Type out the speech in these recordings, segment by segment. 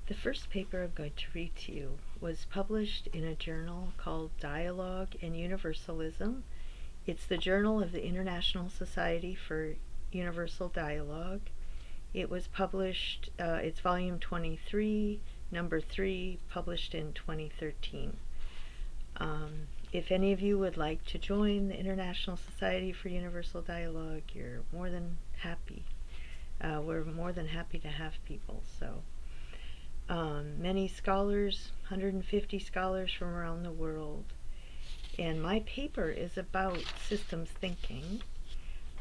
The first paper I'm going to read to you was published in a journal called Dialogue and Universalism. It's the Journal of the International Society for Universal Dialogue. It was published, it's volume 23, number 3, published in 2013. If any of you would like to join the International Society for Universal Dialogue, you're more than happy. We're more than happy to have people. So many scholars, 150 scholars from around the world. And my paper is about systems thinking.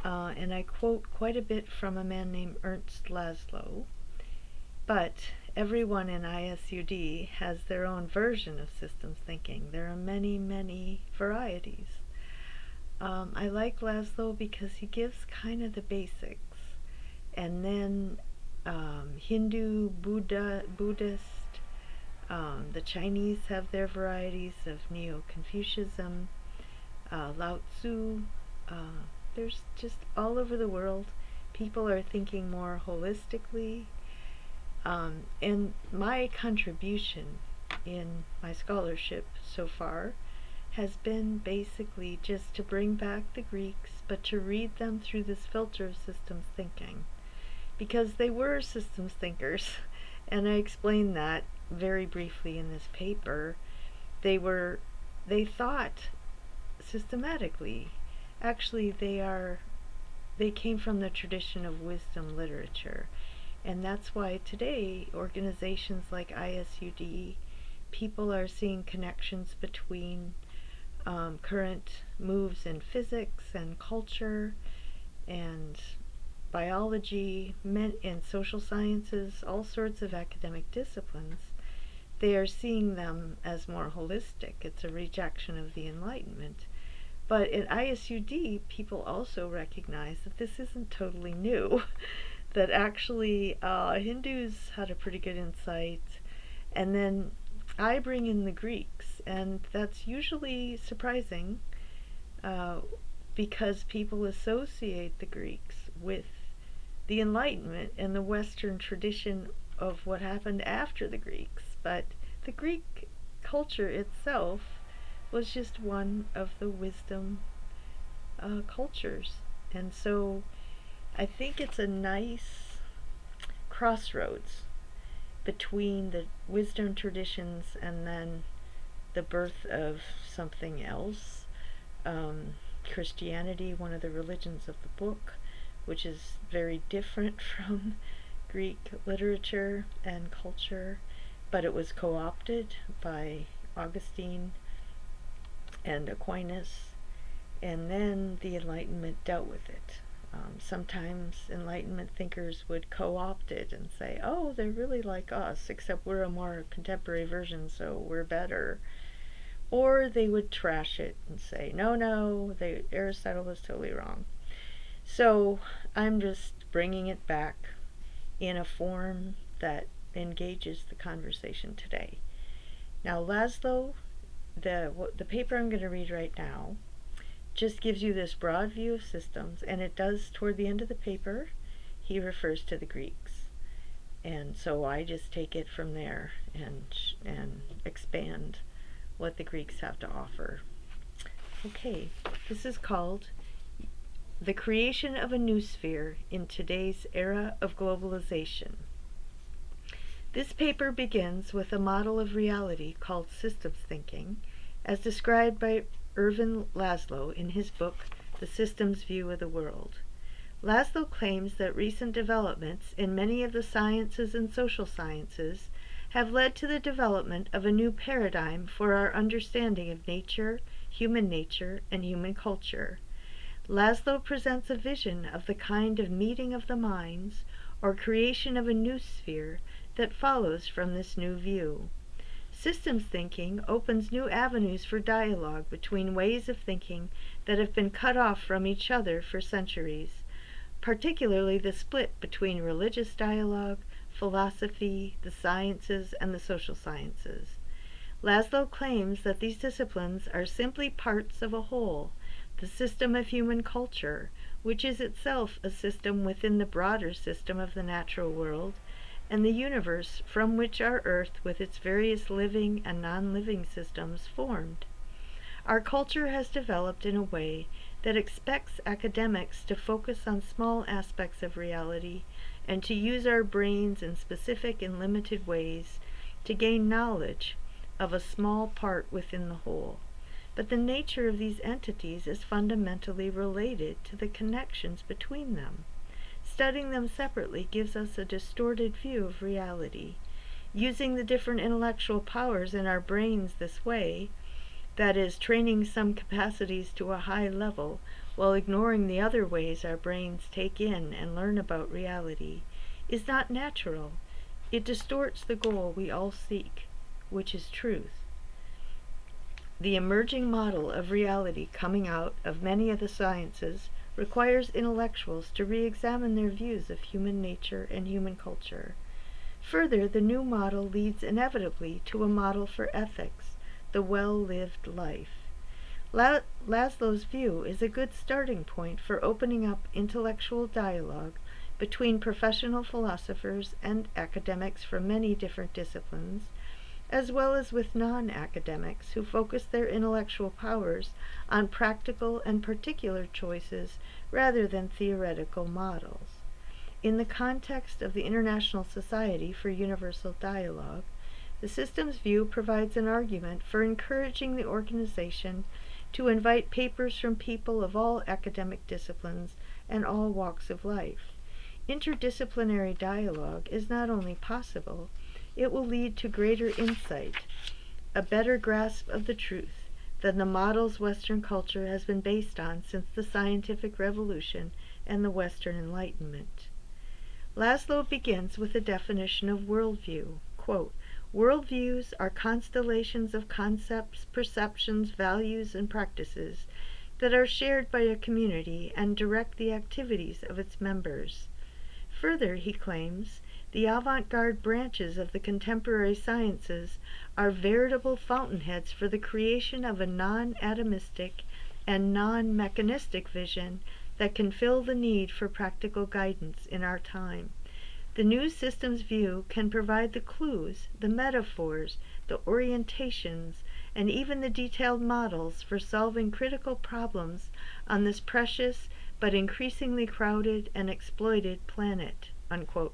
And I quote quite a bit from a man named Ernst Lazlo. But everyone in ISUD has their own version of systems thinking. There are many, many varieties. I like Lazlo because he gives kind of the basics. And then Hindu, Buddhist, the Chinese have their varieties of Neo-Confucianism, Lao Tzu. There's just all over the world, people are thinking more holistically. And my contribution in my scholarship so far has been basically just to bring back the Greeks, but to read them through this filter of systems thinking. Because they were systems thinkers, and I explained that very briefly in this paper. They thought systematically. Actually, they came from the tradition of wisdom literature. And that's why today, organizations like ISUD, people are seeing connections between current moves in physics and culture and biology, and social sciences, all sorts of academic disciplines. They are seeing them as more holistic. It's a rejection of the Enlightenment. But at ISUD, people also recognize that this isn't totally new. That actually Hindus had a pretty good insight. And then I bring in the Greeks, and that's usually surprising because people associate the Greeks with the Enlightenment and the Western tradition of what happened after the Greeks. But the Greek culture itself was just one of the wisdom cultures. And so I think it's a nice crossroads between the wisdom traditions and then the birth of something else. Christianity, one of the religions of the book, which is very different from Greek literature and culture, but it was co-opted by Augustine and Aquinas, and then the Enlightenment dealt with it. Sometimes Enlightenment thinkers would co-opt it and say, oh, they're really like us, except we're a more contemporary version, so we're better. Or they would trash it and say, no, Aristotle was totally wrong. So I'm just bringing it back in a form that engages the conversation today. Now, Lazlo, the paper I'm going to read right now, just gives you this broad view of systems, and it does, toward the end of the paper, he refers to the Greeks. And so I just take it from there and expand what the Greeks have to offer. Okay, this is called The Creation of a New Sphere in Today's Era of Globalization. This paper begins with a model of reality called systems thinking, as described by Ervin Lazlo in his book, The Systems View of the World. Lazlo claims that recent developments in many of the sciences and social sciences have led to the development of a new paradigm for our understanding of nature, and human culture. Lazlo presents a vision of the kind of meeting of the minds, or creation of a new sphere, that follows from this new view. Systems thinking opens new avenues for dialogue between ways of thinking that have been cut off from each other for centuries, particularly the split between religious dialogue, philosophy, the sciences, and the social sciences. Lazlo claims that these disciplines are simply parts of a whole, the system of human culture, which is itself a system within the broader system of the natural world, and the universe from which our Earth with its various living and non-living systems formed. Our culture has developed in a way that expects academics to focus on small aspects of reality and to use our brains in specific and limited ways to gain knowledge of a small part within the whole. But the nature of these entities is fundamentally related to the connections between them. Studying them separately gives us a distorted view of reality. Using the different intellectual powers in our brains this way, that is, training some capacities to a high level while ignoring the other ways our brains take in and learn about reality, is not natural. It distorts the goal we all seek, which is truth. The emerging model of reality coming out of many of the sciences requires intellectuals to re-examine their views of human nature and human culture. Further, the new model leads inevitably to a model for ethics, the well-lived life. Lazlo's view is a good starting point for opening up intellectual dialogue between professional philosophers and academics from many different disciplines, as well as with non-academics who focus their intellectual powers on practical and particular choices rather than theoretical models. In the context of the International Society for Universal Dialogue, the system's view provides an argument for encouraging the organization to invite papers from people of all academic disciplines and all walks of life. Interdisciplinary dialogue is not only possible, it will lead to greater insight, a better grasp of the truth than the models Western culture has been based on since the scientific revolution and the Western Enlightenment. Lazlo begins with a definition of worldview. Quote, "Worldviews are constellations of concepts, perceptions, values, and practices that are shared by a community and direct the activities of its members." Further, he claims, the avant-garde branches of the contemporary sciences are veritable fountainheads for the creation of a non-atomistic and non-mechanistic vision that can fill the need for practical guidance in our time. The new system's view can provide the clues, the metaphors, the orientations, and even the detailed models for solving critical problems on this precious but increasingly crowded and exploited planet." Unquote.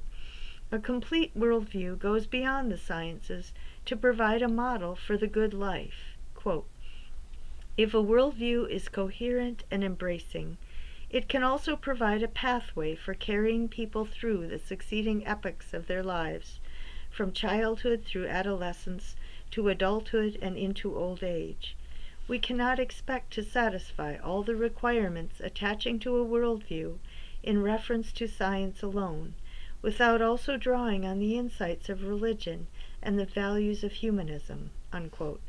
A complete worldview goes beyond the sciences to provide a model for the good life. Quote, "If a worldview is coherent and embracing, it can also provide a pathway for carrying people through the succeeding epochs of their lives, from childhood through adolescence to adulthood and into old age. We cannot expect to satisfy all the requirements attaching to a worldview in reference to science alone, without also drawing on the insights of religion and the values of humanism." Unquote.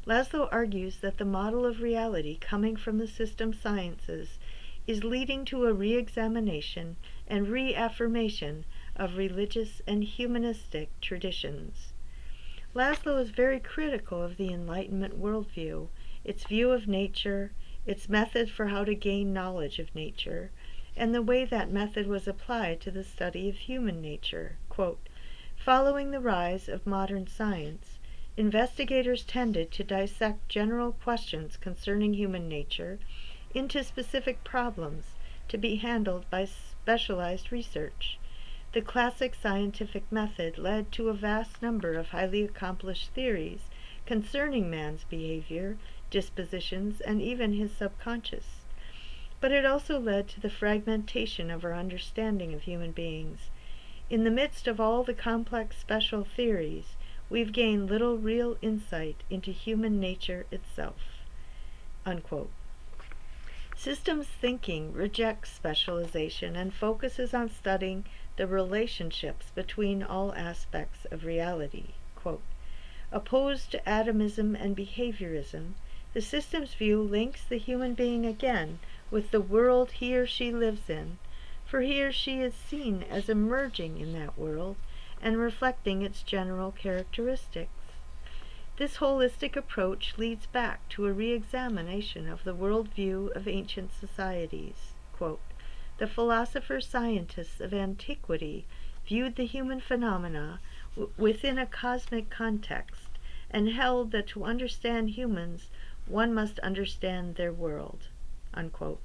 Lazlo argues that the model of reality coming from the system sciences is leading to a re-examination and reaffirmation of religious and humanistic traditions. Lazlo is very critical of the Enlightenment worldview, its view of nature, its method for how to gain knowledge of nature, and the way that method was applied to the study of human nature. Quote, "Following the rise of modern science, investigators tended to dissect general questions concerning human nature into specific problems to be handled by specialized research. The classic scientific method led to a vast number of highly accomplished theories concerning man's behavior, dispositions, and even his subconscious. But it also led to the fragmentation of our understanding of human beings. In the midst of all the complex special theories, we've gained little real insight into human nature itself." Unquote. Systems thinking rejects specialization and focuses on studying the relationships between all aspects of reality. Quote, "Opposed to atomism and behaviorism, the system's view links the human being again with the world he or she lives in, for he or she is seen as emerging in that world and reflecting its general characteristics. This holistic approach leads back to a re-examination of the worldview of ancient societies. Quote, "The philosopher-scientists of antiquity viewed the human phenomena within a cosmic context and held that to understand humans, one must understand their world. Unquote.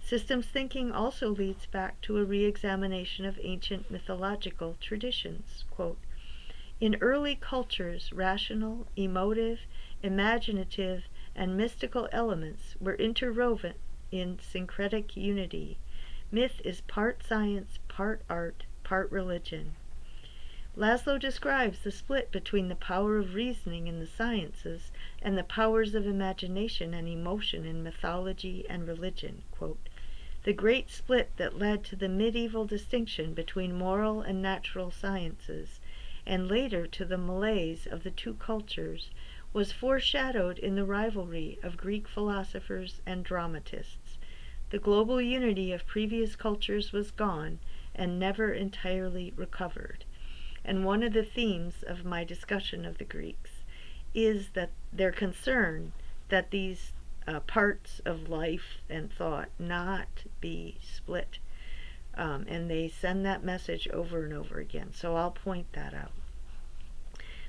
Systems thinking also leads back to a re-examination of ancient mythological traditions. Quote, in early cultures, rational, emotive, imaginative, and mystical elements were interwoven in syncretic unity. Myth is part science, part art, part religion. Lazlo describes the split between the power of reasoning in the sciences and the powers of imagination and emotion in mythology and religion. Quote, the great split that led to the medieval distinction between moral and natural sciences, and later to the malaise of the two cultures, was foreshadowed in the rivalry of Greek philosophers and dramatists. The global unity of previous cultures was gone and never entirely recovered. And one of the themes of my discussion of the Greeks is that their concern that these parts of life and thought not be split. And they send that message over and over again. So I'll point that out.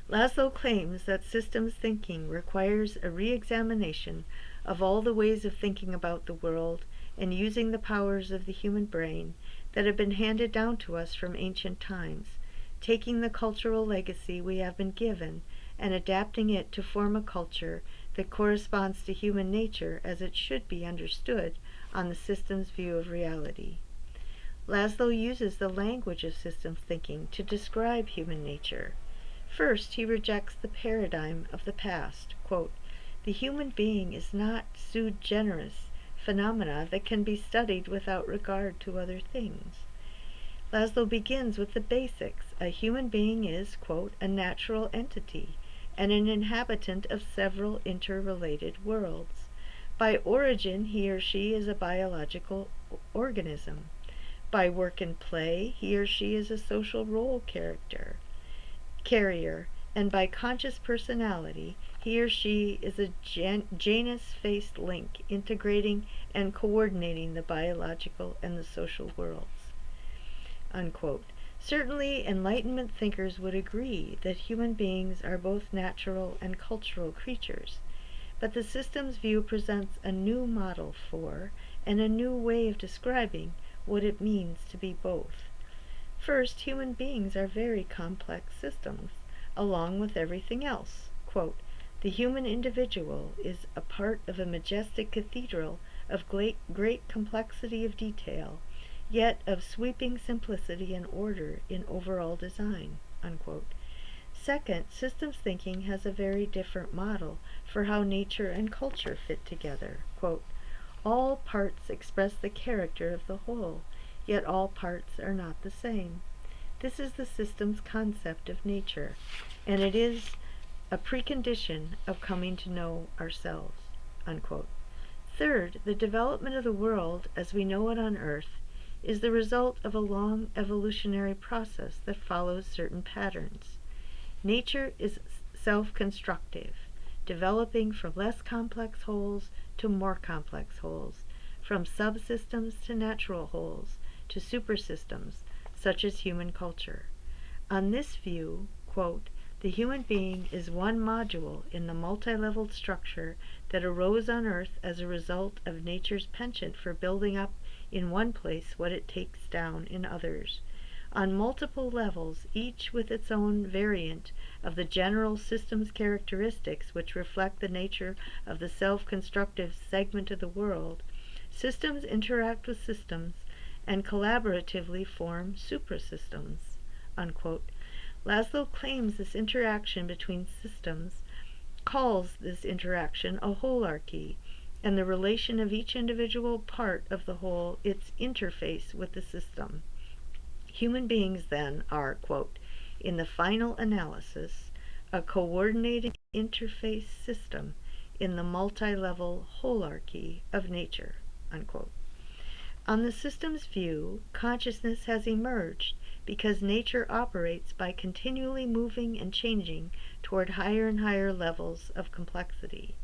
Lazlo claims that systems thinking requires a re-examination of all the ways of thinking about the world and using the powers of the human brain that have been handed down to us from ancient times, taking the cultural legacy we have been given and adapting it to form a culture that corresponds to human nature as it should be understood on the system's view of reality. Lazlo uses the language of systems thinking to describe human nature. First, he rejects the paradigm of the past. Quote, the human being is not sui generis phenomena that can be studied without regard to other things. Lazlo begins with the basics. A human being is, quote, a natural entity and an inhabitant of several interrelated worlds. By origin, he or she is a biological organism. By work and play, he or she is a social role carrier, and by conscious personality, he or she is a Janus-faced link integrating and coordinating the biological and the social worlds. Unquote. Certainly, Enlightenment thinkers would agree that human beings are both natural and cultural creatures, but the system's view presents a new model for and a new way of describing what it means to be both. First, human beings are very complex systems, along with everything else. Quote, the human individual is a part of a majestic cathedral of great complexity of detail, yet of sweeping simplicity and order in overall design. Unquote. Second, systems thinking has a very different model for how nature and culture fit together. Quote, all parts express the character of the whole, yet all parts are not the same. This is the system's concept of nature, and it is a precondition of coming to know ourselves. Unquote. Third, the development of the world as we know it on Earth is the result of a long evolutionary process that follows certain patterns. Nature is self-constructive, developing from less complex wholes to more complex wholes, from subsystems to natural wholes, to supersystems, such as human culture. On this view, quote, the human being is one module in the multi-leveled structure that arose on Earth as a result of nature's penchant for building up in one place what it takes down in others. On multiple levels, each with its own variant of the general system's characteristics which reflect the nature of the self-constructive segment of the world, systems interact with systems and collaboratively form suprasystems. Unquote. Lazlo claims this interaction between systems, calls this interaction a holarchy, and the relation of each individual part of the whole its interface with the system. Human beings, then, are, quote, in the final analysis, a coordinated interface system in the multi-level holarchy of nature. Unquote. On the system's view, consciousness has emerged because nature operates by continually moving and changing toward higher and higher levels of complexity.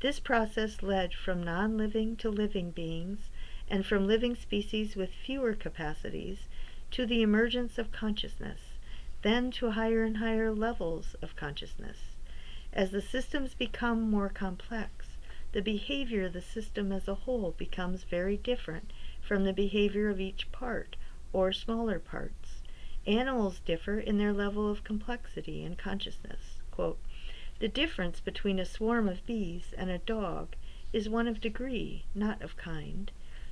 This process led from non-living to living beings, and from living species with fewer capacities to the emergence of consciousness, then to higher and higher levels of consciousness. As the systems become more complex, the behavior of the system as a whole becomes very different from the behavior of each part or smaller parts. Animals differ in their level of complexity and consciousness. Quote, "The difference between a swarm of bees and a dog is one of degree, not of kind.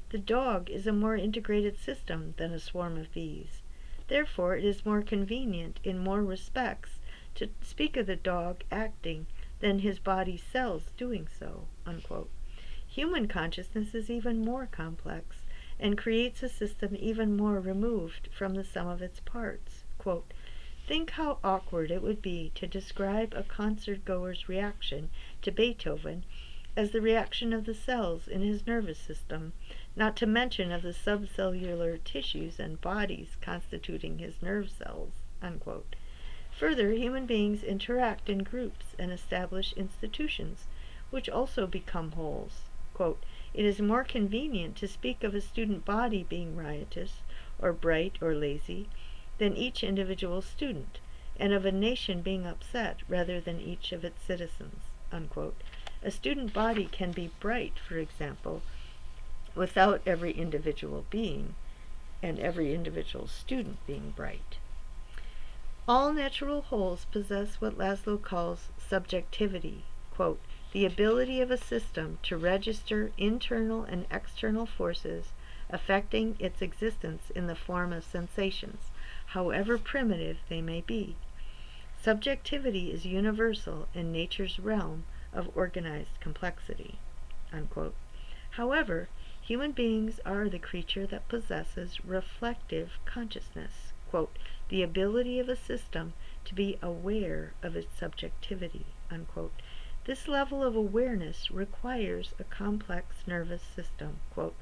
The dog is a more integrated system than a swarm of bees. Therefore, it is more convenient in more respects to speak of the dog acting than his body cells doing so." Unquote. Human consciousness is even more complex and creates a system even more removed from the sum of its parts. Quote, "Think how awkward it would be to describe a concert-goer's reaction to Beethoven as the reaction of the cells in his nervous system, not to mention of the subcellular tissues and bodies constituting his nerve cells." Unquote. Further, human beings interact in groups and establish institutions, which also become wholes. Quote, "It is more convenient to speak of a student body being riotous, or bright, or lazy, than each individual student, and of a nation being upset rather than each of its citizens." Unquote. A student body can be bright, for example, without every individual being and every individual student being bright. All natural wholes possess what Lazlo calls subjectivity, quote, "the ability of a system to register internal and external forces affecting its existence in the form of sensations, however primitive they may be. Subjectivity is universal in nature's realm of organized complexity." Unquote. However, human beings are the creature that possesses reflective consciousness, quote, "the ability of a system to be aware of its subjectivity." Unquote. This level of awareness requires a complex nervous system. Quote,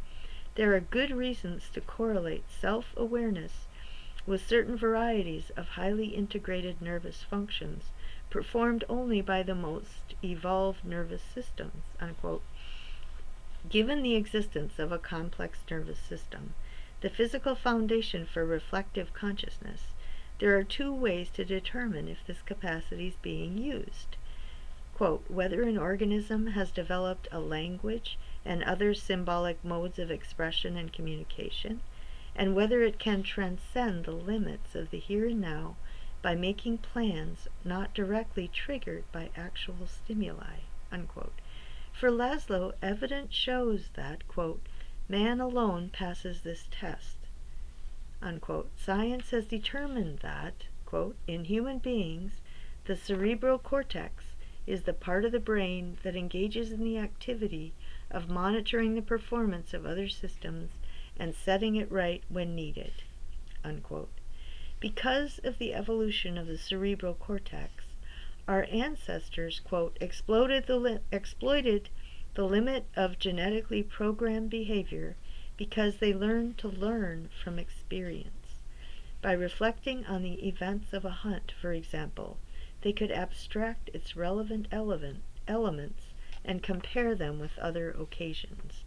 "There are good reasons to correlate self-awareness with certain varieties of highly integrated nervous functions performed only by the most evolved nervous systems." Unquote. Given the existence of a complex nervous system, the physical foundation for reflective consciousness, there are two ways to determine if this capacity is being used. Quote, "Whether an organism has developed a language and other symbolic modes of expression and communication, and whether it can transcend the limits of the here and now by making plans not directly triggered by actual stimuli." Unquote. For Lazlo, evidence shows that, quote, "man alone passes this test." Unquote. "Science has determined that, quote, in human beings, the cerebral cortex is the part of the brain that engages in the activity of monitoring the performance of other systems and setting it right when needed." Unquote. Because of the evolution of the cerebral cortex, our ancestors, quote, exploited the limit of genetically programmed behavior because they learned to learn from experience. By reflecting on the events of a hunt, for example, they could abstract its relevant elements and compare them with other occasions.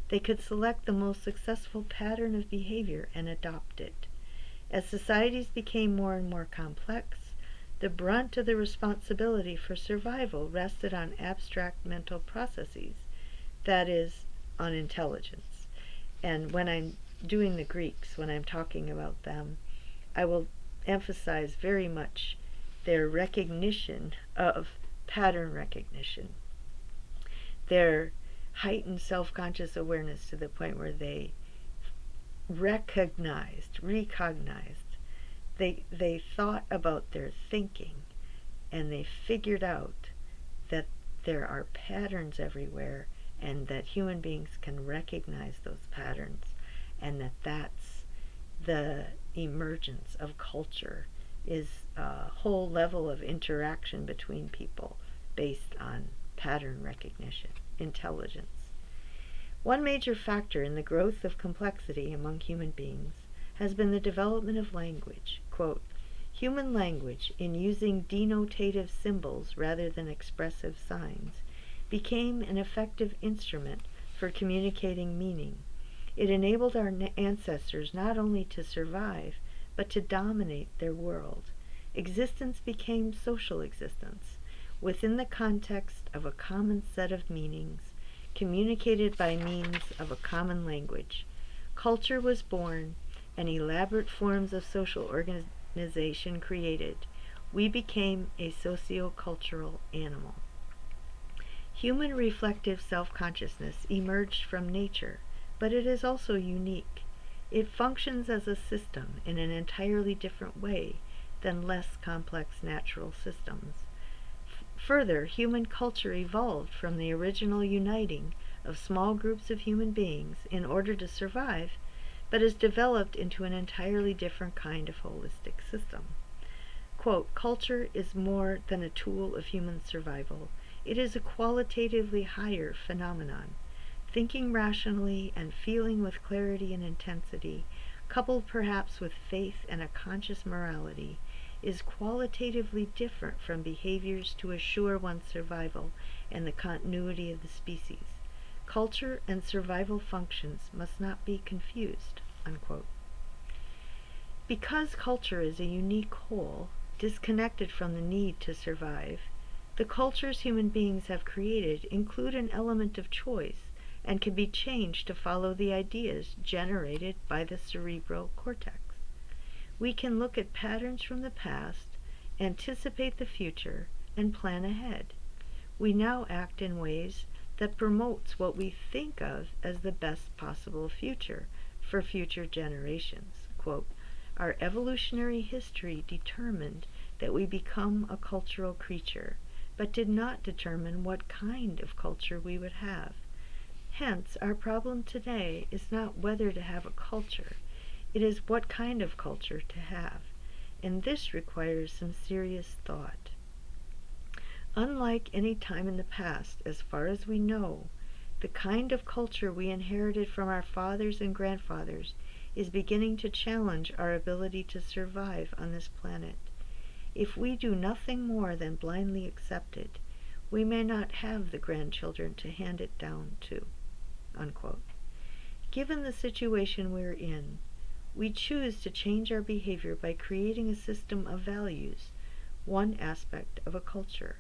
They could select the most successful pattern of behavior and adopt it. As societies became more and more complex, the brunt of the responsibility for survival rested on abstract mental processes, that is, on intelligence. And when I'm doing the Greeks, when I'm talking about them, I will emphasize very much their recognition of pattern recognition, their heightened self-conscious awareness to the point where they recognized, they thought about their thinking, and they figured out that there are patterns everywhere and that human beings can recognize those patterns, and that's the emergence of culture, is a whole level of interaction between people based on pattern recognition, intelligence. One major factor in the growth of complexity among human beings has been the development of language. Quote, "Human language, in using denotative symbols rather than expressive signs, became an effective instrument for communicating meaning. It enabled our ancestors not only to survive, but to dominate their world. Existence became social existence, within the context of a common set of meanings, communicated by means of a common language. Culture was born, and elaborate forms of social organization created. We became a socio-cultural animal. Human reflective self-consciousness emerged from nature, but it is also unique. It functions as a system in an entirely different way than less complex natural systems. Further, human culture evolved from the original uniting of small groups of human beings in order to survive, but has developed into an entirely different kind of holistic system. Quote, culture is more than a tool of human survival. It is a qualitatively higher phenomenon. Thinking rationally and feeling with clarity and intensity, coupled perhaps with faith and a conscious morality, is qualitatively different from behaviors to assure one's survival and the continuity of the species. Culture and survival functions must not be confused. Unquote. Because culture is a unique whole, disconnected from the need to survive, the cultures human beings have created include an element of choice and can be changed to follow the ideas generated by the cerebral cortex. We can look at patterns from the past, anticipate the future, and plan ahead. We now act in ways that promotes what we think of as the best possible future for future generations. Quote, our evolutionary history determined that we become a cultural creature, but did not determine what kind of culture we would have. Hence, our problem today is not whether to have a culture, it is what kind of culture to have, and this requires some serious thought. Unlike any time in the past, as far as we know, the kind of culture we inherited from our fathers and grandfathers is beginning to challenge our ability to survive on this planet. If we do nothing more than blindly accept it, we may not have the grandchildren to hand it down to. Unquote. Given the situation we're in, we choose to change our behavior by creating a system of values, one aspect of a culture.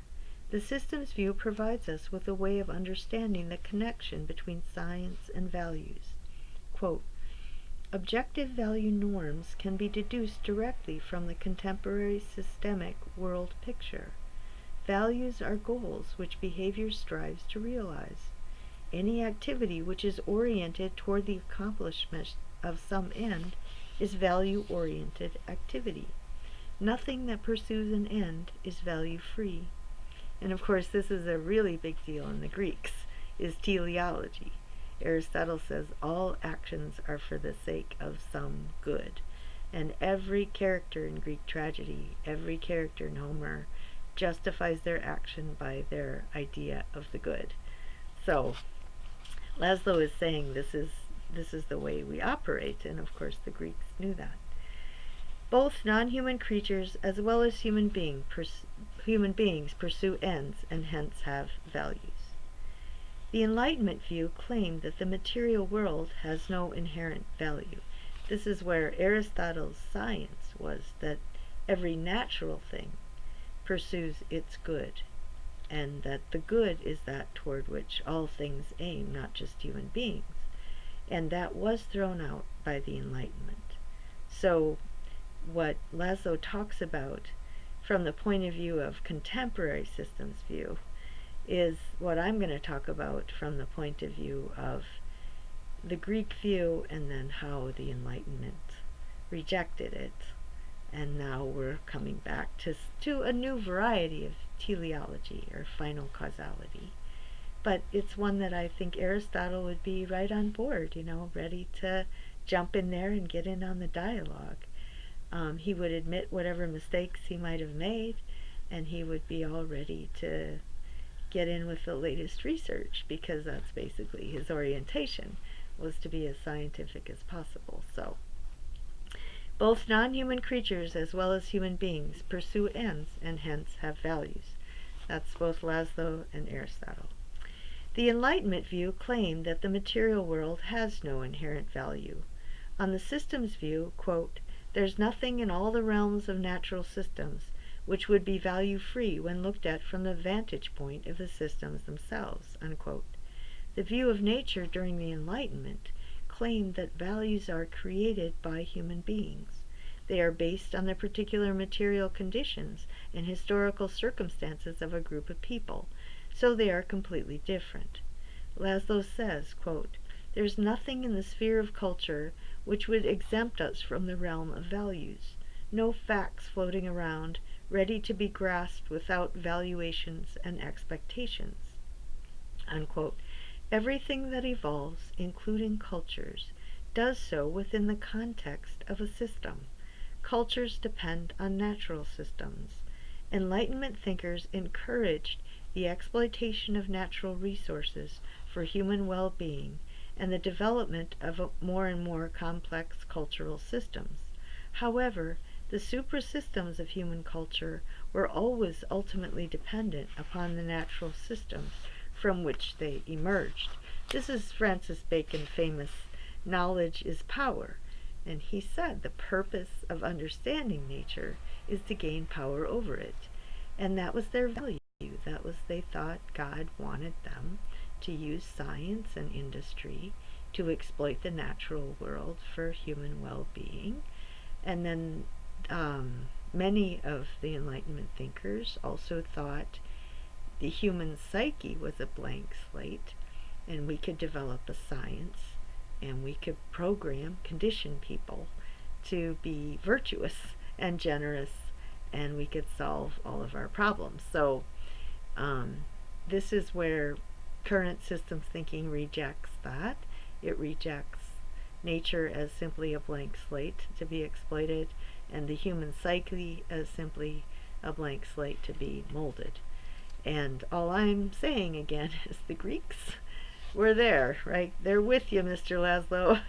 The systems view provides us with a way of understanding the connection between science and values. Quote, objective value norms can be deduced directly from the contemporary systemic world picture. Values are goals which behavior strives to realize. Any activity which is oriented toward the accomplishment of some end is value-oriented activity. Nothing that pursues an end is value-free. And of course, this is a really big deal in the Greeks, is teleology. Aristotle says all actions are for the sake of some good. And every character in Greek tragedy, every character in Homer, justifies their action by their idea of the good. So, Lazlo is saying this is the way we operate, and of course the Greeks knew that. Both non-human creatures as well as human beings pursue ends and hence have values. The Enlightenment view claimed that the material world has no inherent value. This is where Aristotle's science was that every natural thing pursues its good, and that the good is that toward which all things aim, not just human beings. And that was thrown out by the Enlightenment. So what Lazlo talks about from the point of view of contemporary systems view is what I'm going to talk about from the point of view of the Greek view, and then how the Enlightenment rejected it. And now we're coming back to a new variety of teleology, or final causality. But it's one that I think Aristotle would be right on board, ready to jump in there and get in on the dialogue. He would admit whatever mistakes he might have made, and he would be all ready to get in with the latest research, because that's basically his orientation, was to be as scientific as possible. So, both non-human creatures as well as human beings pursue ends and hence have values. That's both Lazlo and Aristotle. The Enlightenment view claimed that the material world has no inherent value. On the systems view, quote, There's nothing in all the realms of natural systems which would be value-free when looked at from the vantage point of the systems themselves, unquote. The view of nature during the Enlightenment claimed that values are created by human beings. They are based on the particular material conditions and historical circumstances of a group of people, so they are completely different. Lazlo says, quote, "There's nothing in the sphere of culture which would exempt us from the realm of values. No facts floating around, ready to be grasped without valuations and expectations." Unquote. Everything that evolves, including cultures, does so within the context of a system. Cultures depend on natural systems. Enlightenment thinkers encouraged the exploitation of natural resources for human well-being and the development of more and more complex cultural systems. However, the suprasystems of human culture were always ultimately dependent upon the natural systems from which they emerged. This is Francis Bacon's famous "knowledge is power," and he said the purpose of understanding nature is to gain power over it. And that was their value. That was, they thought God wanted them to use science and industry to exploit the natural world for human well-being. And then many of the Enlightenment thinkers also thought the human psyche was a blank slate, and we could develop a science, and we could condition people to be virtuous and generous, and we could solve all of our problems. So this is where current systems thinking rejects that. It rejects nature as simply a blank slate to be exploited, and the human psyche as simply a blank slate to be molded. And all I'm saying again is the Greeks were there, right? They're with you, Mr. Lazlo.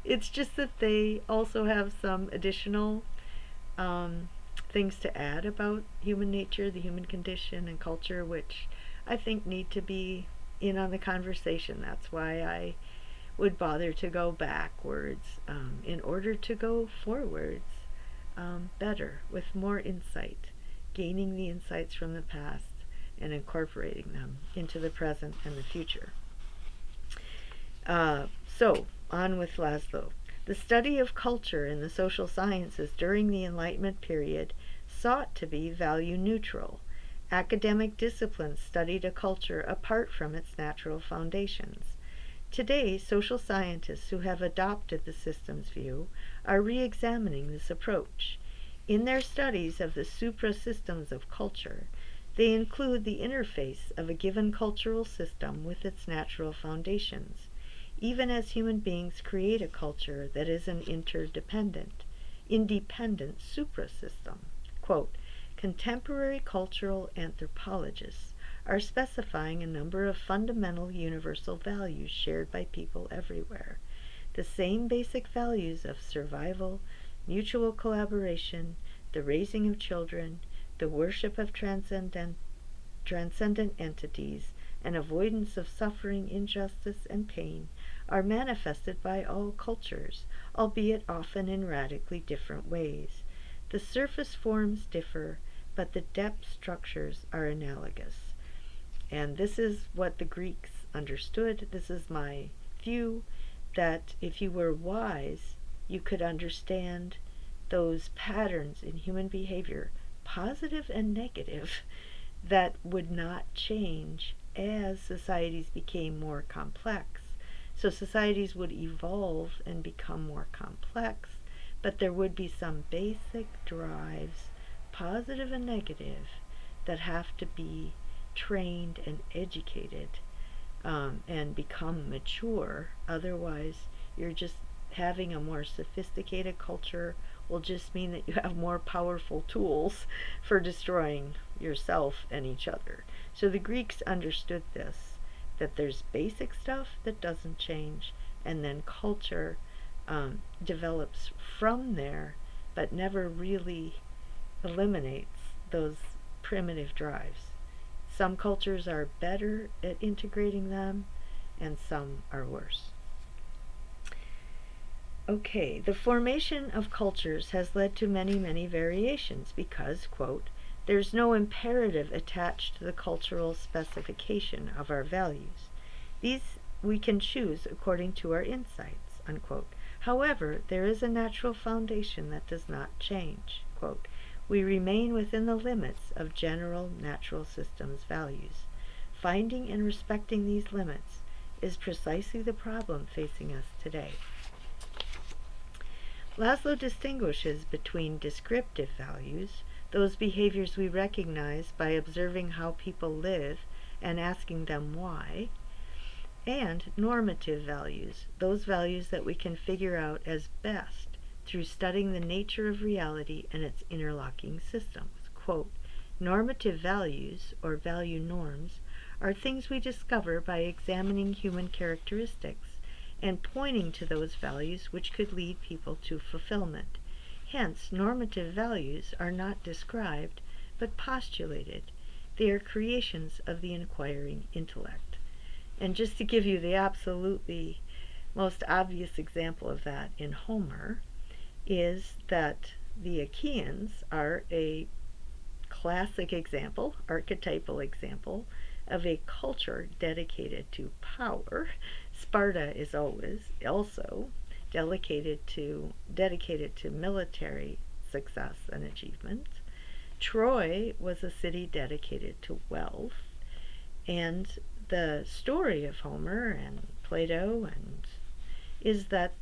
It's just that they also have some additional things to add about human nature, the human condition, and culture, which I think need to be in on the conversation. That's why I would bother to go backwards in order to go forwards better, with more insight, gaining the insights from the past and incorporating them into the present and the future. So, on with Lazlo. The study of culture in the social sciences during the Enlightenment period sought to be value neutral. Academic disciplines studied a culture apart from its natural foundations. Today, social scientists who have adopted the systems view are re-examining this approach. In their studies of the suprasystems of culture, they include the interface of a given cultural system with its natural foundations, even as human beings create a culture that is an independent suprasystem. Quote, "Contemporary cultural anthropologists are specifying a number of fundamental universal values shared by people everywhere. The same basic values of survival, mutual collaboration, the raising of children, the worship of transcendent entities, and avoidance of suffering, injustice, and pain are manifested by all cultures, albeit often in radically different ways. The surface forms differ, but the depth structures are analogous." And this is what the Greeks understood. This is my view, that if you were wise, you could understand those patterns in human behavior, positive and negative, that would not change as societies became more complex. So societies would evolve and become more complex, but there would be some basic drives, positive and negative, that have to be trained and educated and become mature. Otherwise, you're just having a more sophisticated culture will just mean that you have more powerful tools for destroying yourself and each other. So the Greeks understood this, that there's basic stuff that doesn't change, and then culture develops from there, but never really eliminates those primitive drives. Some cultures are better at integrating them, and some are worse. Okay, the formation of cultures has led to many, many variations because, quote, there's no imperative attached to the cultural specification of our values. These we can choose according to our insights, unquote. However, there is a natural foundation that does not change. Quote, we remain within the limits of general natural systems values. Finding and respecting these limits is precisely the problem facing us today. Lazlo distinguishes between descriptive values, those behaviors we recognize by observing how people live and asking them why, and normative values, those values that we can figure out as best through studying the nature of reality and its interlocking systems. Quote, normative values, or value norms, are things we discover by examining human characteristics and pointing to those values which could lead people to fulfillment. Hence, normative values are not described, but postulated. They are creations of the inquiring intellect. And just to give you the absolutely most obvious example of that in Homer, is that the Achaeans are a classic example, archetypal example, of a culture dedicated to power. Sparta is also dedicated to military success and achievement. Troy was a city dedicated to wealth, and the story of Homer and Plato and is that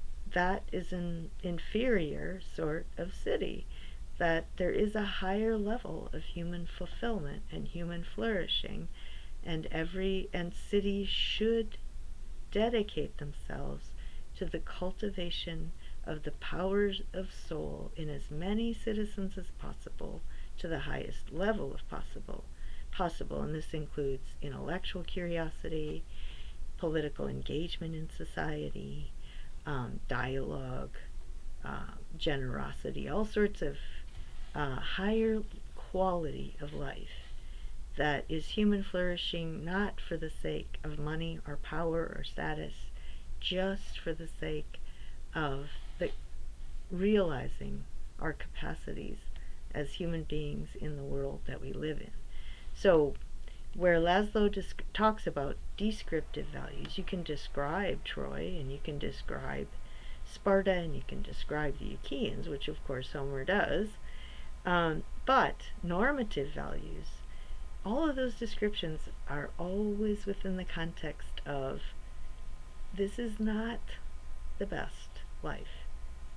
is an inferior sort of city, that there is a higher level of human fulfillment and human flourishing, and cities should dedicate themselves to the cultivation of the powers of soul in as many citizens as possible to the highest level of possible, and this includes intellectual curiosity, political engagement in society, dialogue, generosity, all sorts of higher quality of life that is human flourishing, not for the sake of money or power or status, just for the sake of realizing our capacities as human beings in the world that we live in. So, where Lazlo talks about descriptive values, you can describe Troy, and you can describe Sparta, and you can describe the Achaeans, which of course Homer does. But normative values, all of those descriptions are always within the context of this is not the best life.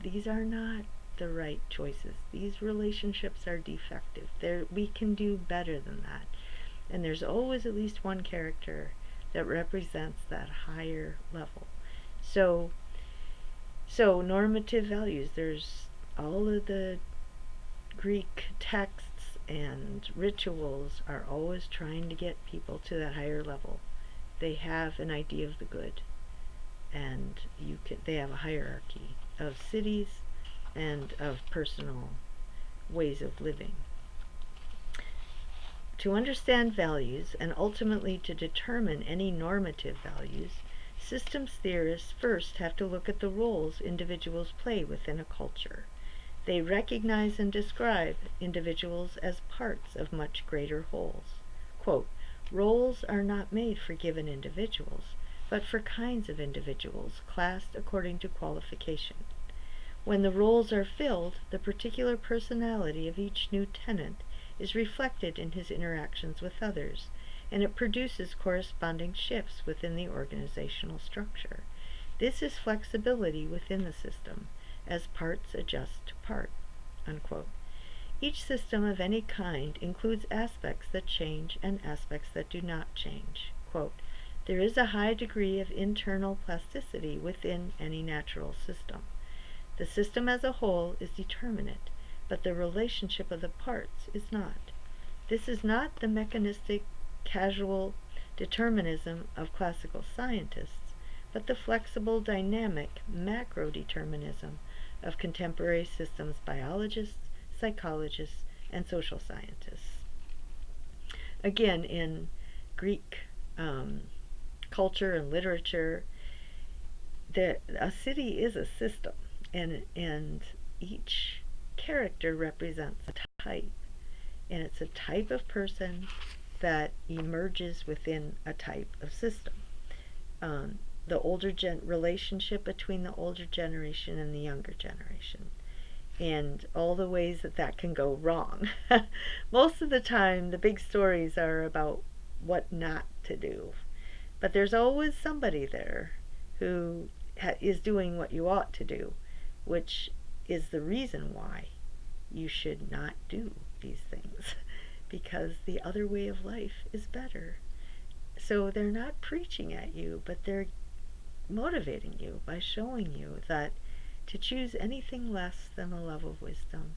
These are not the right choices. These relationships are defective. We can do better than that. And there's always at least one character that represents that higher level. So normative values, there's all of the Greek texts and rituals are always trying to get people to that higher level. They have an idea of the good, and they have a hierarchy of cities and of personal ways of living. To understand values and ultimately to determine any normative values, systems theorists first have to look at the roles individuals play within a culture. They recognize and describe individuals as parts of much greater wholes. Quote, roles are not made for given individuals, but for kinds of individuals classed according to qualification. When the roles are filled, the particular personality of each new tenant is reflected in his interactions with others, and it produces corresponding shifts within the organizational structure. This is flexibility within the system, as parts adjust to part, unquote. Each system of any kind includes aspects that change and aspects that do not change. Quote, there is a high degree of internal plasticity within any natural system. The system as a whole is determinate, but the relationship of the parts is not. This is not the mechanistic, casual determinism of classical scientists, but the flexible, dynamic, macro-determinism of contemporary systems biologists, psychologists, and social scientists. Again, in Greek culture and literature, a city is a system. and each character represents a type, and it's a type of person that emerges within a type of system. The relationship between the older generation and the younger generation, and all the ways that that can go wrong. Most of the time, the big stories are about what not to do, but there's always somebody there who is doing what you ought to do, which is the reason why you should not do these things, because the other way of life is better. So they're not preaching at you, but they're motivating you by showing you that to choose anything less than the love of wisdom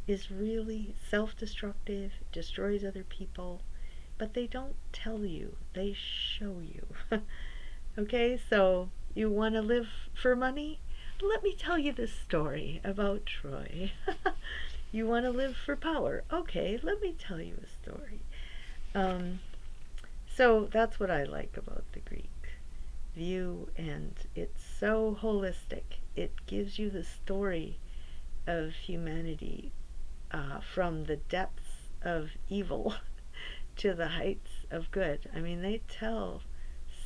is really self-destructive, destroys other people, but they don't tell you, they show you. Okay, so you want to live for money? Let me tell you this story about Troy. You want to live for power? Okay, let me tell you a story. So that's what I like about the Greek view, and it's so holistic. It gives you the story of humanity, from the depths of evil to the heights of good. I mean, they tell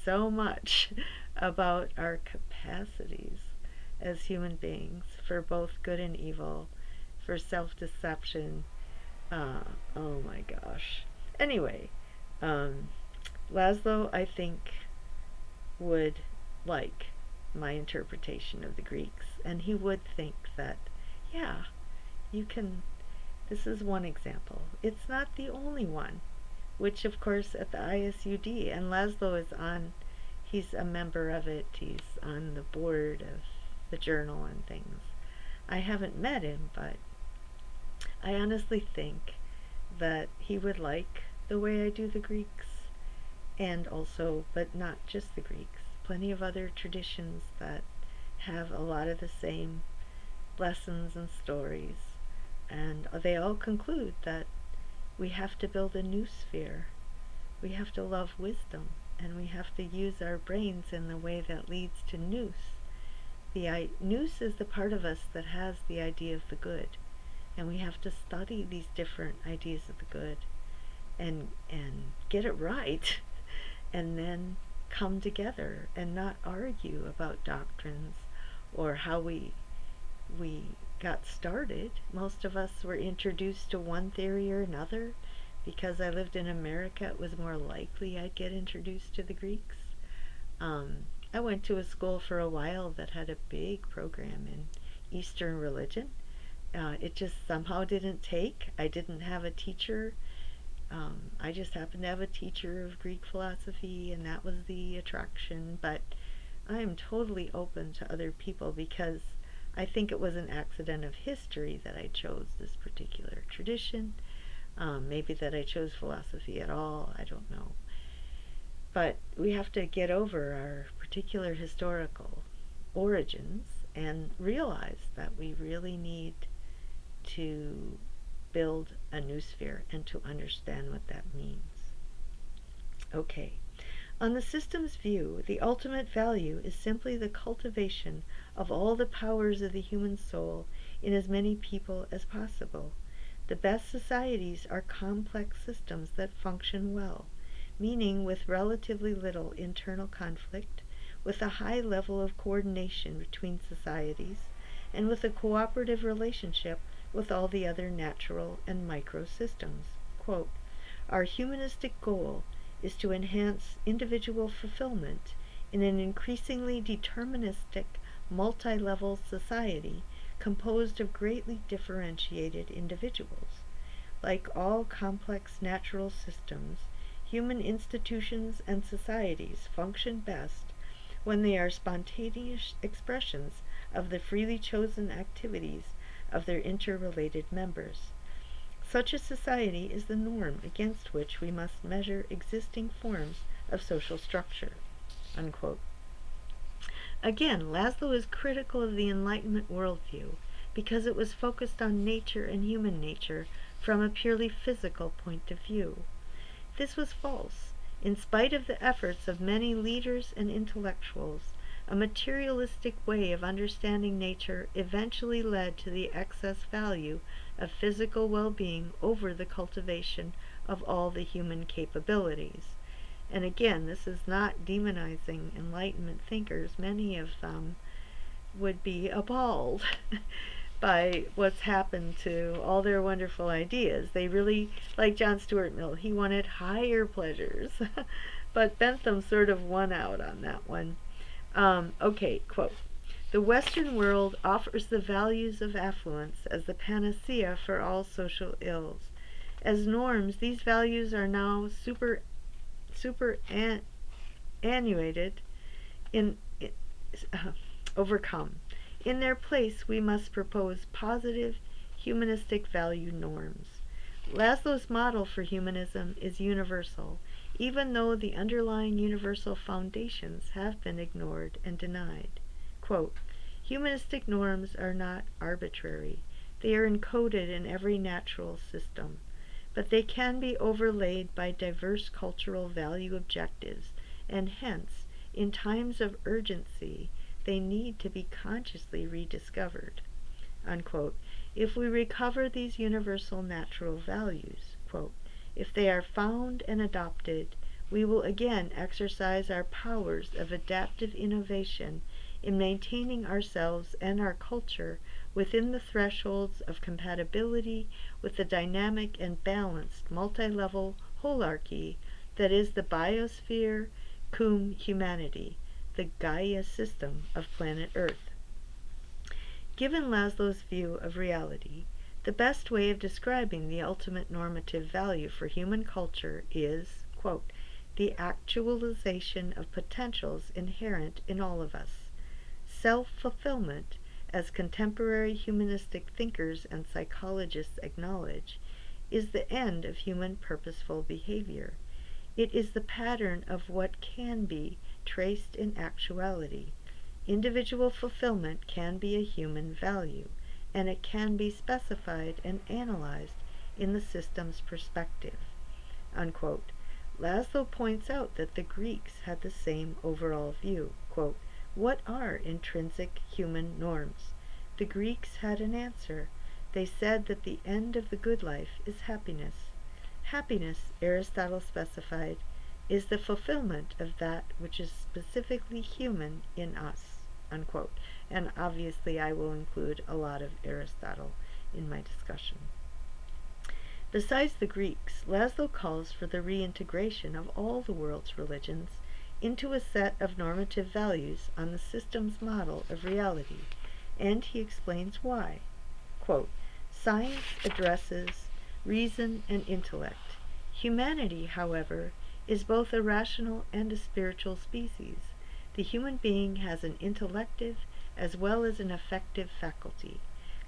so much about our capacities as human beings for both good and evil, for self-deception. Oh my gosh. Anyway, Lazlo, I think, would like my interpretation of the Greeks, and he would think that, yeah, you can, this is one example. It's not the only one, which of course at the ISUD, and Lazlo is on, he's a member of it, he's on the board of the journal and things. I haven't met him, but I honestly think that he would like the way I do the Greeks, and also, but not just the Greeks, plenty of other traditions that have a lot of the same lessons and stories, and they all conclude that we have to build a new sphere. We have to love wisdom, and we have to use our brains in the way that leads to nous. Nous is the part of us that has the idea of the good, and we have to study these different ideas of the good and get it right, and then come together and not argue about doctrines or how we got started. Most of us were introduced to one theory or another. Because I lived in America, it was more likely I'd get introduced to the Greeks. I went to a school for a while that had a big program in Eastern religion. It just somehow didn't take. I didn't have a teacher. I just happened to have a teacher of Greek philosophy, and that was the attraction. But I am totally open to other people, because I think it was an accident of history that I chose this particular tradition. Maybe that I chose philosophy at all, I don't know. But we have to get over our particular historical origins and realize that we really need to build a new sphere and to understand what that means. Okay. On the system's view, the ultimate value is simply the cultivation of all the powers of the human soul in as many people as possible. The best societies are complex systems that function well, meaning with relatively little internal conflict, with a high level of coordination between societies, and with a cooperative relationship with all the other natural and microsystems. Quote, our humanistic goal is to enhance individual fulfillment in an increasingly deterministic, multi-level society composed of greatly differentiated individuals. Like all complex natural systems, human institutions and societies function best when they are spontaneous expressions of the freely chosen activities of their interrelated members. Such a society is the norm against which we must measure existing forms of social structure. Unquote. Again, Lazlo is critical of the Enlightenment worldview because it was focused on nature and human nature from a purely physical point of view. This was false. In spite of the efforts of many leaders and intellectuals, A materialistic way of understanding nature eventually led to the excess value of physical well-being over the cultivation of all the human capabilities. And again, this is not demonizing Enlightenment thinkers. Many of them would be appalled by what's happened to all their wonderful ideas. They really, like John Stuart Mill, he wanted higher pleasures. But Bentham sort of won out on that one. Okay, quote. The Western world offers the values of affluence as the panacea for all social ills. As norms, these values are now superannuated in overcome. In their place, we must propose positive humanistic value norms. Lazlo's model for humanism is universal, even though the underlying universal foundations have been ignored and denied. Quote, humanistic norms are not arbitrary. They are encoded in every natural system, but they can be overlaid by diverse cultural value objectives, and hence, in times of urgency, they need to be consciously rediscovered. Unquote. If we recover these universal natural values, quote, if they are found and adopted, we will again exercise our powers of adaptive innovation in maintaining ourselves and our culture within the thresholds of compatibility with the dynamic and balanced multi-level holarchy that is the biosphere cum humanity, the Gaia system of planet Earth. Given Lazlo's view of reality, the best way of describing the ultimate normative value for human culture is, quote, the actualization of potentials inherent in all of us. Self-fulfillment, as contemporary humanistic thinkers and psychologists acknowledge, is the end of human purposeful behavior. It is the pattern of what can be traced in actuality. Individual fulfillment can be a human value, and it can be specified and analyzed in the system's perspective. Unquote. Lazlo points out that the Greeks had the same overall view. Quote, what are intrinsic human norms? The Greeks had an answer. They said that the end of the good life is happiness. Happiness, Aristotle specified, is the fulfillment of that which is specifically human in us. Unquote. And obviously I will include a lot of Aristotle in my discussion. Besides the Greeks, Lazlo calls for the reintegration of all the world's religions into a set of normative values on the system's model of reality, and he explains why. Quote, science addresses reason and intellect. Humanity, however, is both a rational and a spiritual species. The human being has an intellective as well as an affective faculty.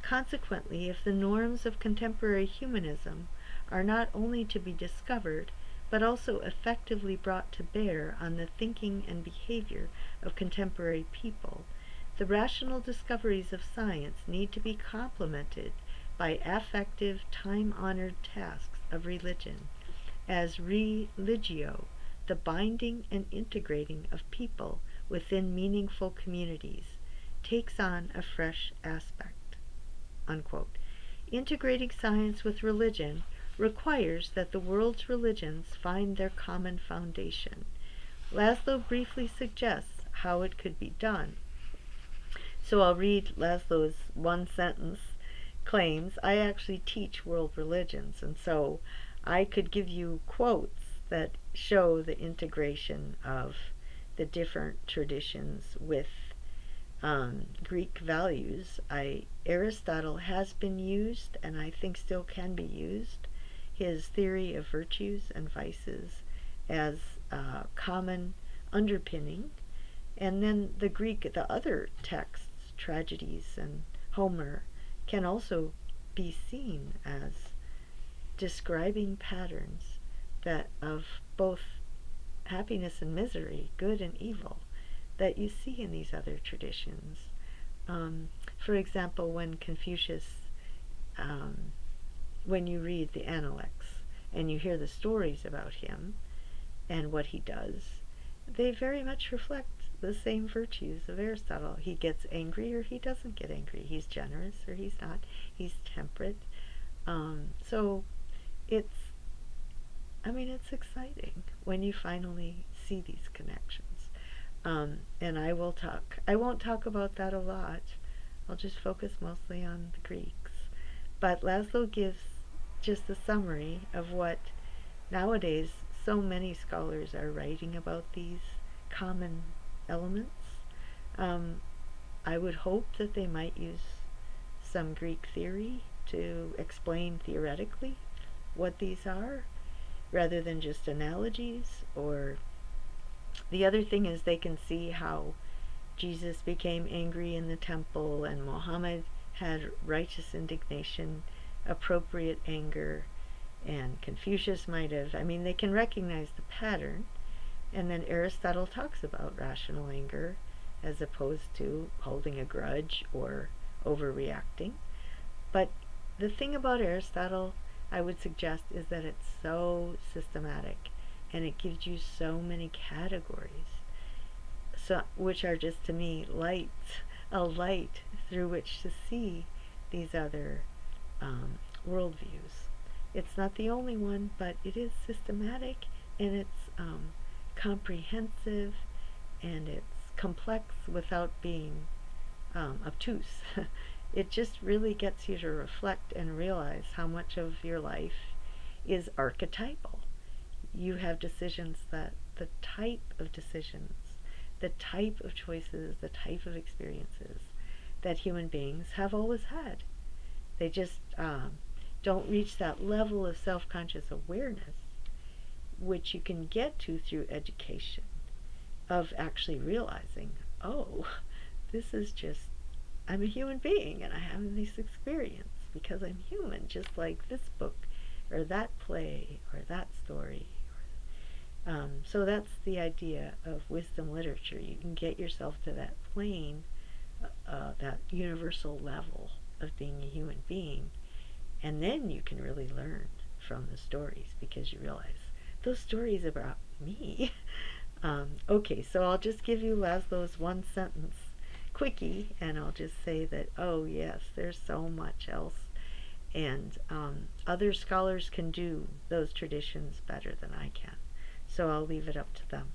Consequently, if the norms of contemporary humanism are not only to be discovered, but also effectively brought to bear on the thinking and behavior of contemporary people, the rational discoveries of science need to be complemented by affective, time-honored tasks of religion, as religio, the binding and integrating of people within meaningful communities, takes on a fresh aspect. Unquote. Integrating science with religion requires that the world's religions find their common foundation. Lazlo briefly suggests how it could be done. So I'll read Lazlo's one-sentence claims. I actually teach world religions, and so I could give you quotes that show the integration of the different traditions with Greek values. Aristotle has been used, and I think still can be used, his theory of virtues and vices as common underpinning. And then the other texts, tragedies and Homer, can also be seen as describing patterns that of both happiness and misery, good and evil, that you see in these other traditions. For example, when Confucius, when you read the Analects and you hear the stories about him and what he does, they very much reflect the same virtues of Aristotle. He gets angry or he doesn't get angry. He's generous or he's not. He's temperate. So it's, it's exciting when you finally see these connections. And I won't talk about that a lot. I'll just focus mostly on the Greeks. But Lazlo gives just a summary of what nowadays so many scholars are writing about these common elements. I would hope that they might use some Greek theory to explain theoretically what these are, rather than just analogies. Or the other thing is they can see how Jesus became angry in the temple and Muhammad had righteous indignation, appropriate anger, and Confucius might have. They can recognize the pattern. And then Aristotle talks about rational anger as opposed to holding a grudge or overreacting. But the thing about Aristotle, I would suggest, is that it's so systematic and it gives you so many categories, so which are just, to me, a light through which to see these other worldviews. It's not the only one, but it is systematic, and it's comprehensive, and it's complex without being obtuse. It just really gets you to reflect and realize how much of your life is archetypal. You have decisions that the type of decisions, the type of choices, the type of experiences that human beings have always had. They just don't reach that level of self-conscious awareness, which you can get to through education, of actually realizing, oh, this is just, I'm a human being and I have this experience because I'm human, just like this book or that play or that story. So that's the idea of wisdom literature. You can get yourself to that plane, that universal level of being a human being, and then you can really learn from the stories, because you realize those stories about me. Okay, so I'll just give you Lazlo's one sentence quickie, and I'll just say that, oh yes, there's so much else, and other scholars can do those traditions better than I can, so I'll leave it up to them.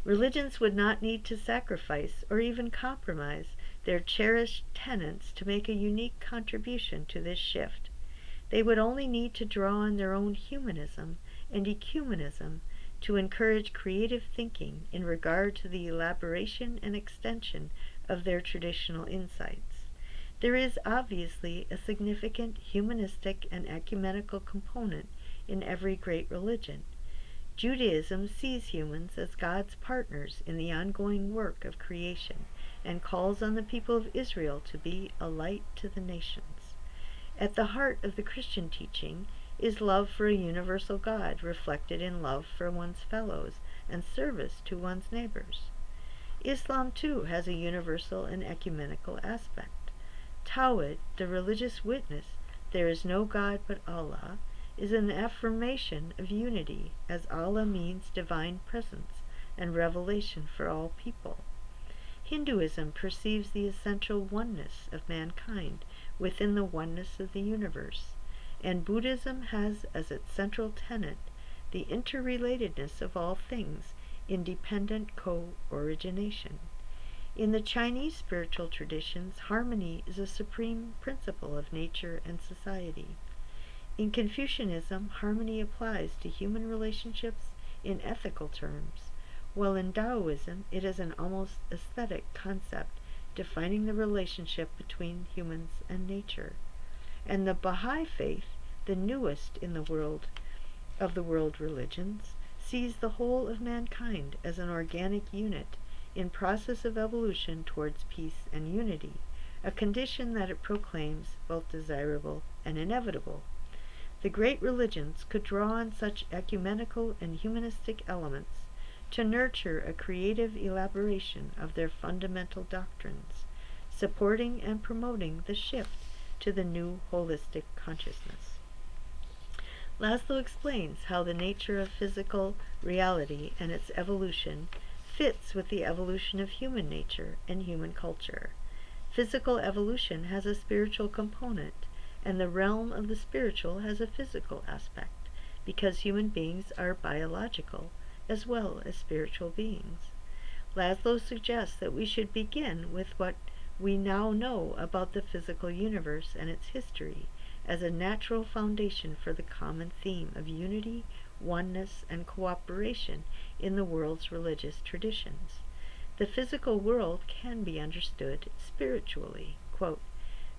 Religions would not need to sacrifice or even compromise their cherished tenets to make a unique contribution to this shift. They would only need to draw on their own humanism and ecumenism to encourage creative thinking in regard to the elaboration and extension of their traditional insights. There is obviously a significant humanistic and ecumenical component in every great religion. Judaism sees humans as God's partners in the ongoing work of creation and calls on the people of Israel to be a light to the nations. At the heart of the Christian teaching is love for a universal God, reflected in love for one's fellows and service to one's neighbors. Islam, too, has a universal and ecumenical aspect. Tawhid, the religious witness, there is no God but Allah, is an affirmation of unity, as Allah means divine presence and revelation for all people. Hinduism perceives the essential oneness of mankind within the oneness of the universe, and Buddhism has as its central tenet the interrelatedness of all things in dependent co-origination. In the Chinese spiritual traditions, harmony is a supreme principle of nature and society. In Confucianism, harmony applies to human relationships in ethical terms, while in Taoism it is an almost aesthetic concept defining the relationship between humans and nature. And the Baha'i faith, the newest in the world religions, sees the whole of mankind as an organic unit in process of evolution towards peace and unity, a condition that it proclaims both desirable and inevitable. The great religions could draw on such ecumenical and humanistic elements to nurture a creative elaboration of their fundamental doctrines, supporting and promoting the shift to the new holistic consciousness. Lazlo explains how the nature of physical reality and its evolution fits with the evolution of human nature and human culture. Physical evolution has a spiritual component, and the realm of the spiritual has a physical aspect, because human beings are biological as well as spiritual beings. Lazlo suggests that we should begin with what we now know about the physical universe and its history as a natural foundation for the common theme of unity, oneness, and cooperation in the world's religious traditions. The physical world can be understood spiritually. Quote,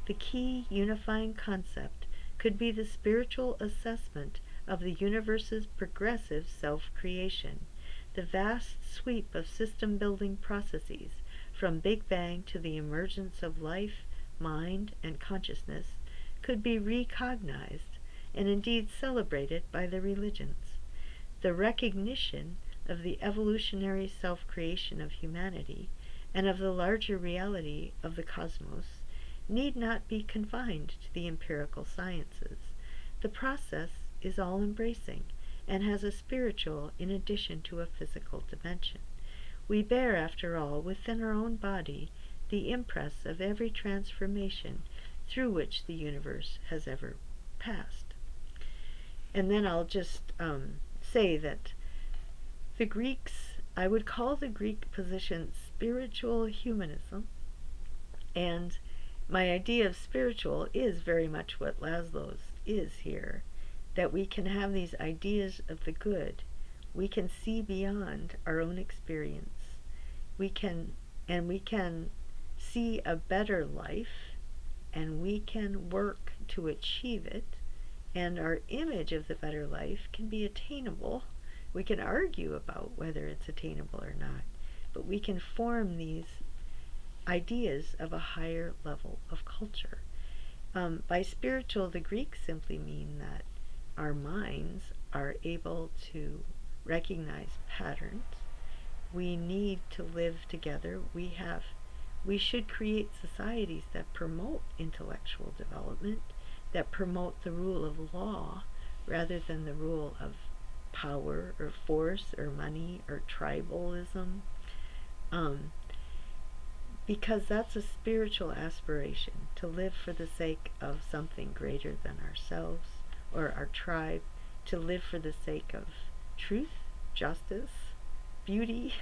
the key unifying concept could be the spiritual assessment of the universe's progressive self-creation. The vast sweep of system-building processes, from Big Bang to the emergence of life, mind, and consciousness, could be recognized and indeed celebrated by the religions. The recognition of the evolutionary self-creation of humanity and of the larger reality of the cosmos need not be confined to the empirical sciences. The process is all-embracing and has a spiritual in addition to a physical dimension. We bear, after all, within our own body the impress of every transformation through which the universe has ever passed. And then I'll just say that the Greeks, I would call the Greek position spiritual humanism, and my idea of spiritual is very much what Lazlo's is here, that we can have these ideas of the good. We can see beyond our own experience. We can see a better life, and we can work to achieve it, and our image of the better life can be attainable. We can argue about whether it's attainable or not, but we can form these ideas of a higher level of culture. By spiritual, the Greeks simply mean that our minds are able to recognize patterns. We need to live together. We should create societies that promote intellectual development, that promote the rule of law rather than the rule of power or force or money or tribalism, because that's a spiritual aspiration, to live for the sake of something greater than ourselves or our tribe, to live for the sake of truth, justice, beauty,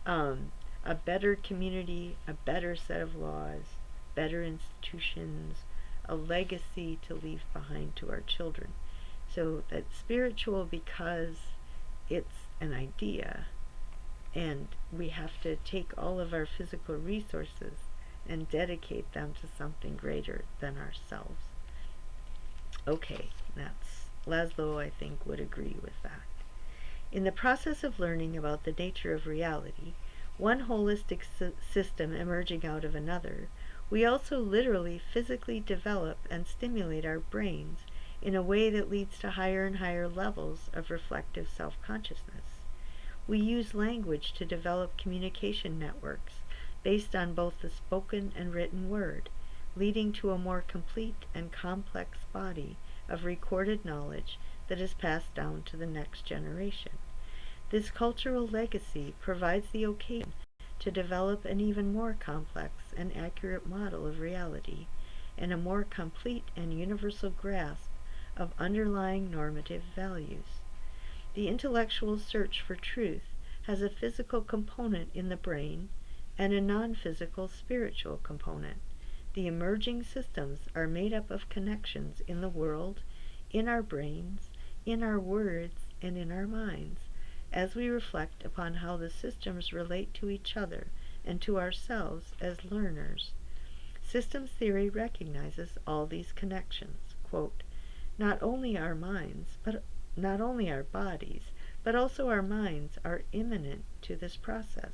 a better community, a better set of laws, better institutions, a legacy to leave behind to our children. So that's spiritual because it's an idea, and we have to take all of our physical resources and dedicate them to something greater than ourselves. Okay, that's Lazlo, I think, would agree with that. In the process of learning about the nature of reality, one holistic system emerging out of another, we also literally physically develop and stimulate our brains in a way that leads to higher and higher levels of reflective self-consciousness. We use language to develop communication networks based on both the spoken and written word, leading to a more complete and complex body of recorded knowledge that is passed down to the next generation. This cultural legacy provides the occasion to develop an even more complex and accurate model of reality and a more complete and universal grasp of underlying normative values. The intellectual search for truth has a physical component in the brain and a non-physical spiritual component. The emerging systems are made up of connections in the world, in our brains, in our words, and in our minds, as we reflect upon how the systems relate to each other and to ourselves as learners. Systems theory recognizes all these connections. Quote, not only our bodies, but also our minds are immanent to this process.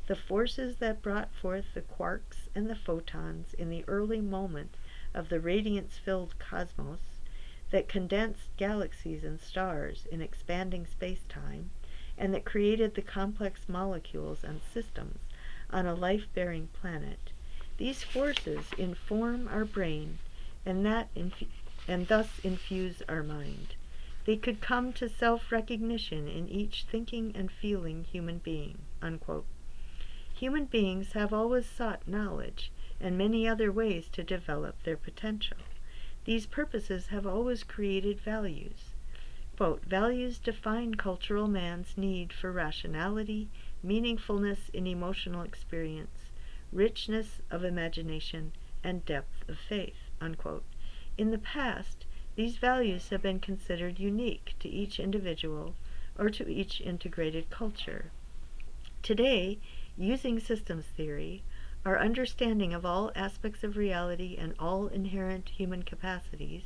The forces that brought forth the quarks and the photons in the early moment of the radiance-filled cosmos, that condensed galaxies and stars in expanding space-time, and that created the complex molecules and systems on a life-bearing planet. These forces inform our brain and thus infuse our mind. They could come to self-recognition in each thinking and feeling human being. unquote. Human beings have always sought knowledge and many other ways to develop their potential. These purposes have always created values. Quote, values define cultural man's need for rationality, meaningfulness in emotional experience, richness of imagination, and depth of faith, unquote. In the past, these values have been considered unique to each individual or to each integrated culture. Today, using systems theory, our understanding of all aspects of reality and all inherent human capacities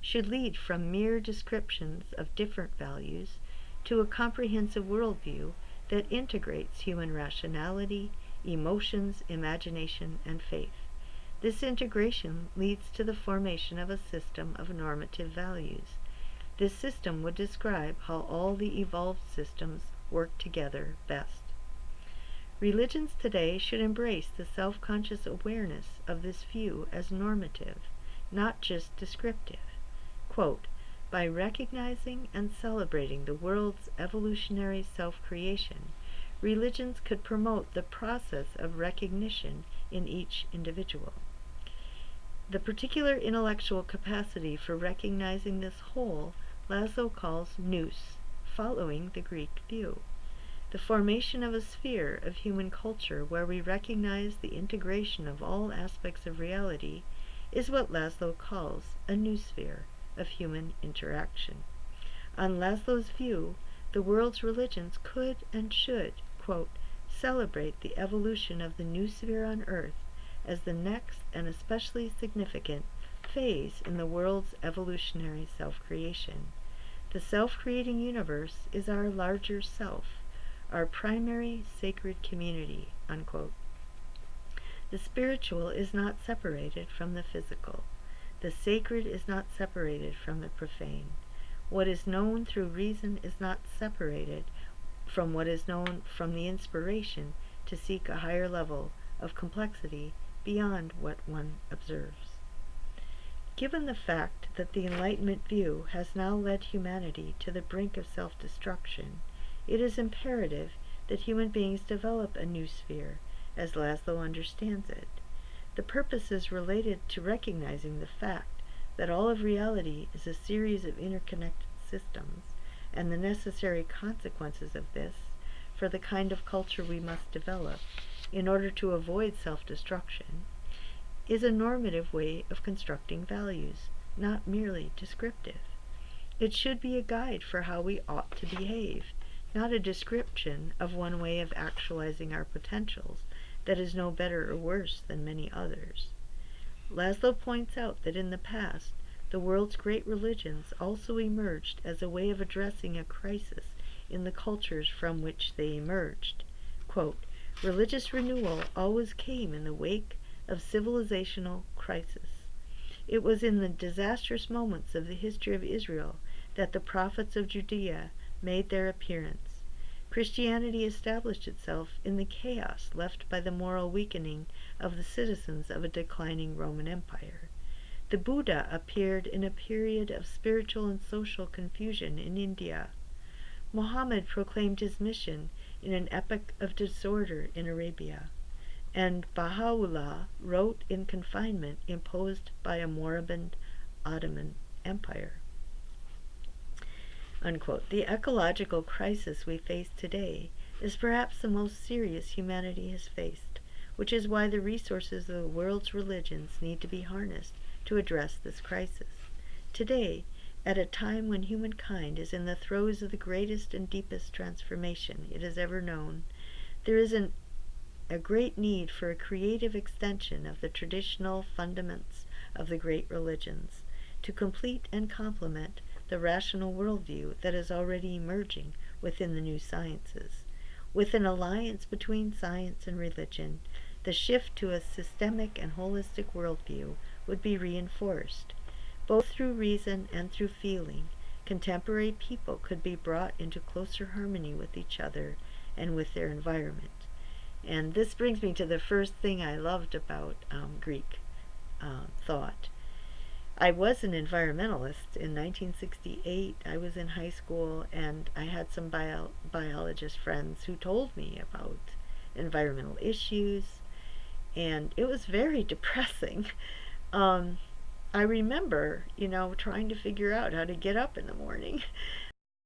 should lead from mere descriptions of different values to a comprehensive worldview that integrates human rationality, emotions, imagination, and faith. This integration leads to the formation of a system of normative values. This system would describe how all the evolved systems work together best. Religions today should embrace the self-conscious awareness of this view as normative, not just descriptive. Quote, by recognizing and celebrating the world's evolutionary self-creation, religions could promote the process of recognition in each individual. The particular intellectual capacity for recognizing this whole, Lazlo calls nous, following the Greek view. The formation of a sphere of human culture where we recognize the integration of all aspects of reality is what Lazlo calls a noosphere of human interaction. On Lazlo's view, the world's religions could and should, quote, celebrate the evolution of the noosphere on Earth as the next and especially significant phase in the world's evolutionary self-creation. The self-creating universe is our larger self, our primary sacred community, unquote. The spiritual is not separated from the physical. The sacred is not separated from the profane. What is known through reason is not separated from what is known from the inspiration to seek a higher level of complexity beyond what one observes. Given the fact that the Enlightenment view has now led humanity to the brink of self-destruction, it is imperative that human beings develop a new sphere, as Lazlo understands it. The purpose is related to recognizing the fact that all of reality is a series of interconnected systems, and the necessary consequences of this for the kind of culture we must develop in order to avoid self-destruction is a normative way of constructing values, not merely descriptive. It should be a guide for how we ought to behave, not a description of one way of actualizing our potentials that is no better or worse than many others. Lazlo points out that in the past, the world's great religions also emerged as a way of addressing a crisis in the cultures from which they emerged. Quote, religious renewal always came in the wake of civilizational crisis. It was in the disastrous moments of the history of Israel that the prophets of Judea made their appearance. Christianity established itself in the chaos left by the moral weakening of the citizens of a declining Roman Empire. The Buddha appeared in a period of spiritual and social confusion in India. Muhammad proclaimed his mission in an epoch of disorder in Arabia, and Baha'u'llah wrote in confinement imposed by a moribund Ottoman Empire. Unquote. The ecological crisis we face today is perhaps the most serious humanity has faced, which is why the resources of the world's religions need to be harnessed to address this crisis. Today, at a time when humankind is in the throes of the greatest and deepest transformation it has ever known, there is a great need for a creative extension of the traditional fundaments of the great religions to complete and complement the rational worldview that is already emerging within the new sciences. With an alliance between science and religion, the shift to a systemic and holistic worldview would be reinforced. Both through reason and through feeling, contemporary people could be brought into closer harmony with each other and with their environment. And this brings me to the first thing I loved about Greek thought. I was an environmentalist in 1968. I was in high school, and I had some biologist friends who told me about environmental issues, and it was very depressing. Um, I remember, trying to figure out how to get up in the morning.